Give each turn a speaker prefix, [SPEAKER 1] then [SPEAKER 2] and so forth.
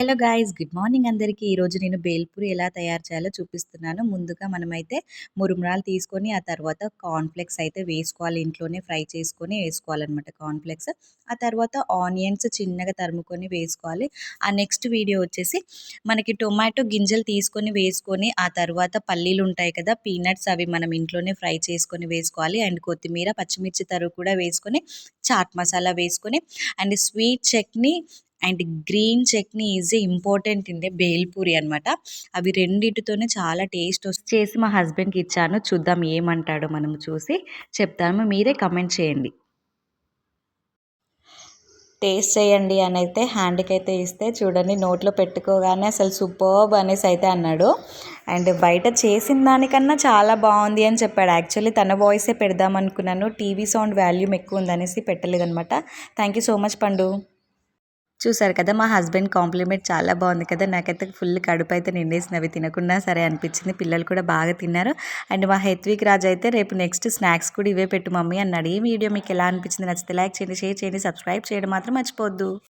[SPEAKER 1] Hello guys, good morning అందరికీ. ఈరోజు నేను బేల్పూరి ఎలా తయారు చేయాలో చూపిస్తున్నాను. ముందుగా మనమైతే మురుమురాలు తీసుకొని ఆ తర్వాత కార్న్‌ఫ్లెక్స్ అయితే వేసుకోవాలి. ఇంట్లోనే ఫ్రై చేసుకొని వేసుకోవాలనమాట కార్న్‌ఫ్లెక్స్. ఆ తర్వాత ఆనియన్స్ చిన్నగా తరుముకొని వేసుకోవాలి. ఆ నెక్స్ట్ వీడియో వచ్చేసి మనకి టొమాటో గింజలు తీసుకొని వేసుకొని ఆ తర్వాత పల్లీలు ఉంటాయి కదా, పీనట్స్ అవి మనం ఇంట్లోనే ఫ్రై చేసుకొని వేసుకోవాలి. అండ్ కొత్తిమీర, పచ్చిమిర్చి తరుగు కూడా వేసుకొని చాట్ మసాలా వేసుకొని and sweet chutney and green chutney is important in the bhelpuri అనమాట. అవి రెండిటితోనే చాలా టేస్ట్ చేసి మా హస్బెండ్కి ఇచ్చాను. చూద్దాం ఏమంటాడో మనం చూసి చెప్తాము. మీరే కమెంట్ చేయండి. టేస్ట్ చేయండి అని అయితే హ్యాండ్కి అయితే ఇస్తే చూడండి, నోట్లో పెట్టుకోగానే అసలు సూపర్బ్ అనేసి అయితే అన్నాడు. అండ్ బయట చేసిన దానికన్నా చాలా బాగుంది అని చెప్పాడు. యాక్చువల్లీ తన వాయిసే పెడదాం అనుకున్నాను, టీవీ సౌండ్ వాల్యూమ్ ఎక్కువ ఉంది అనేసి పెట్టలేదనమాట. థ్యాంక్ యూ సో మచ్ పండు. చూసారు కదా, మా హస్బెండ్ కాంప్లిమెంట్ చాలా బాగుంది కదా. నాకైతే ఫుల్ కడుపు అయితే నిండేసింది, అవి తినకుండా సరే అనిపించింది. పిల్లలు కూడా బాగా తిన్నారు. అండ్ మా హెత్విక్ రాజ్ అయితే రేపు నెక్స్ట్ స్నాక్స్ కూడా ఇవే పెట్టు మమ్మీ అన్నాడు. ఈ వీడియో మీకు ఎలా అనిపించింది? నచ్చితే లైక్ చేయండి, షేర్ చేయండి, సబ్స్క్రైబ్ చేయడం మాత్రం మర్చిపోవద్దు.